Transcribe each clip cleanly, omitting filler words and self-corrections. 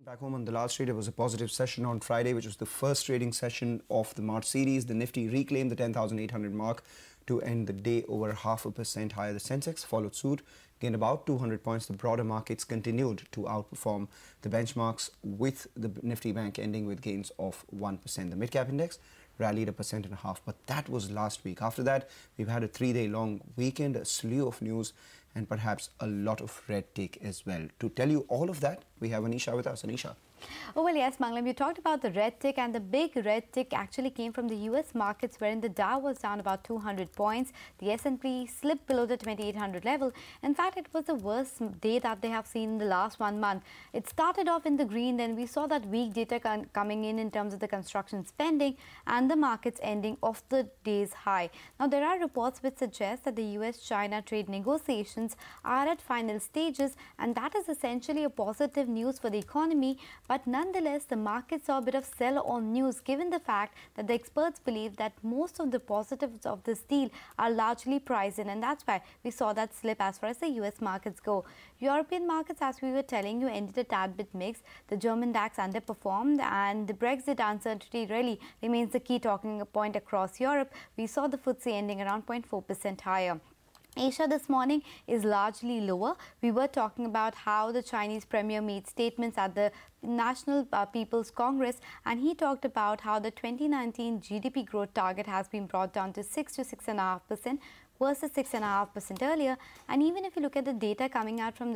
Back home on the last trade, it was a positive session on Friday, which was the first trading session of the March series. The Nifty reclaimed the 10,800 mark to end the day over 0.5% higher. The Sensex followed suit, gained about 200 points. The broader markets continued to outperform the benchmarks, with the Nifty Bank ending with gains of 1%. The mid-cap index rallied 1.5%, but that was last week. After that, we've had a 3-day-long weekend, a slew of news, and perhaps a lot of red tape as well. To tell you all of that, we have Anisha with us. Anisha. Oh, well, yes, Manglam, you talked about the red tick, and the big red tick actually came from the US markets, wherein the Dow was down about 200 points. The S&P slipped below the 2800 level. In fact, it was the worst day that they have seen in the last 1 month. It started off in the green, then we saw that weak data coming in terms of the construction spending, and the markets ending off the day's high. Now, there are reports which suggest that the US-China trade negotiations are at final stages, and that is essentially a positive news for the economy. But nonetheless, the market saw a bit of sell-on news, given the fact that the experts believe that most of the positives of this deal are largely priced in, and that's why we saw that slip as far as the US markets go. European markets, as we were telling you, ended a tad bit mixed. The German DAX underperformed, and the Brexit uncertainty really remains the key talking point across Europe. We saw the FTSE ending around 0.4% higher. Asia this morning is largely lower. We were talking about how the Chinese premier made statements at the National People's Congress, and he talked about how the 2019 GDP growth target has been brought down to 6 to 6.5%. versus 6.5% earlier. And even if you look at the data coming out from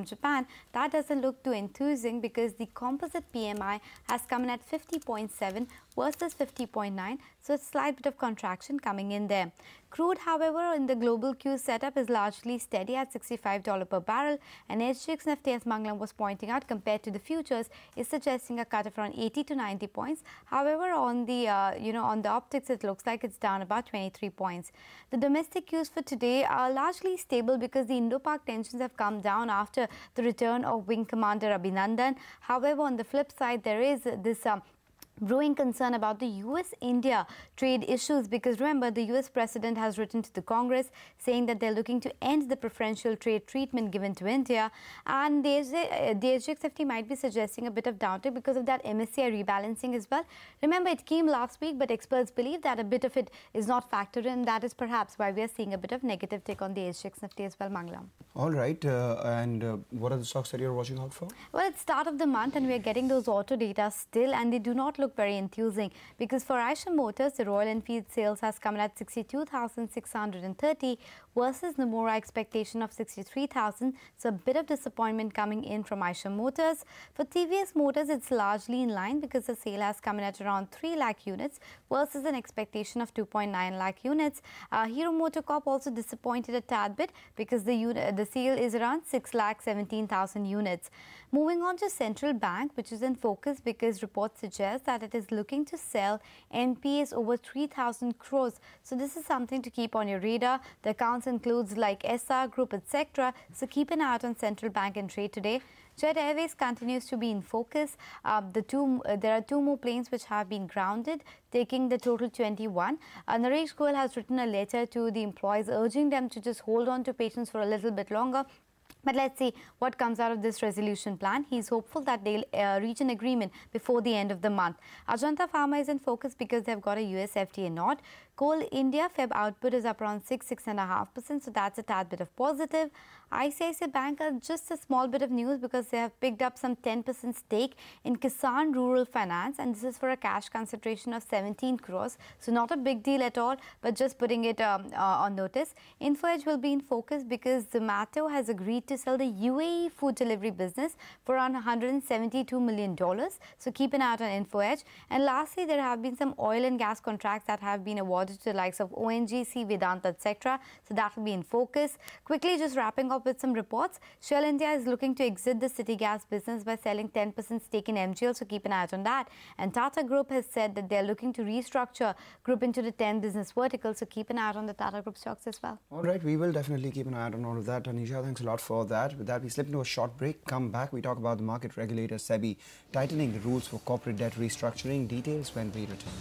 Japan, that doesn't look too enthusing, because the composite PMI has come in at 50.7 versus 50.9, so a slight bit of contraction coming in there. Crude, however, in the global Q setup is largely steady at $65 per barrel, and SGX Nifty, as Manglam was pointing out, compared to the futures, is suggesting a cut of around 80 to 90 points. However, on the on the optics, it looks like it's down about 23 points. The domestic cues for today are largely stable, because the Indo-Pak tensions have come down after the return of Wing Commander Abhinandan. However, on the flip side, there is this brewing concern about the US-India trade issues, because remember, the US president has written to the Congress saying that they're looking to end the preferential trade treatment given to India, and the SGX Nifty might be suggesting a bit of downtick because of that MSCI rebalancing as well. Remember, it came last week, but experts believe that a bit of it is not factored in. That is perhaps why we are seeing a bit of negative tick on the SGX Nifty as well, Manglam. All right, and what are the stocks that you're watching out for? Well, it's start of the month, and we are getting those auto data still, and they do not look very enthusing, because for Eicher Motors, the Royal Enfield sales has come in at 62,630 versus Nomura expectation of 63,000. So a bit of disappointment coming in from Eicher Motors. For TVS Motors, it's largely in line, because the sale has come in at around 3 lakh units versus an expectation of 2.9 lakh units. Hero MotoCorp also disappointed a tad bit, because the sale is around 6,17,000 units. Moving on to Central Bank, which is in focus, because reports suggest that it is looking to sell NPAs over 3,000 crores. So this is something to keep on your radar. The accounts includes like SR Group, etc. So keep an eye out on Central Bank and trade today. Jet Airways continues to be in focus. There are 2 more planes which have been grounded, taking the total 21. Naresh Goyal has written a letter to the employees urging them to just hold on to patience for a little bit longer. But let's see what comes out of this resolution plan. He's hopeful that they'll reach an agreement before the end of the month. Ajanta Pharma is in focus, because they've got a US FDA nod. Coal India Feb output is up around 6.5%, so that's a tad bit of positive. ICICI Bank are just a small bit of news, because they have picked up some 10% stake in Kisan Rural Finance, and this is for a cash consideration of 17 crores. So not a big deal at all, but just putting it on notice. Info Edge will be in focus, because Zomato has agreed to sell the UAE food delivery business for around $172 million. So keep an eye out on Info Edge. And lastly, there have been some oil and gas contracts that have been awarded to the likes of ONGC, Vedanta, etc. So that will be in focus. Quickly, just wrapping up with some reports. Shell India is looking to exit the city gas business by selling 10% stake in MGL. So keep an eye out on that. And Tata Group has said that they're looking to restructure Group into the 10 business verticals. So keep an eye out on the Tata Group stocks as well. All right, we will definitely keep an eye out on all of that. Anisha, thanks a lot for that. With that, we slip into a short break. Come back, we talk about the market regulator SEBI tightening the rules for corporate debt restructuring. Details when we return.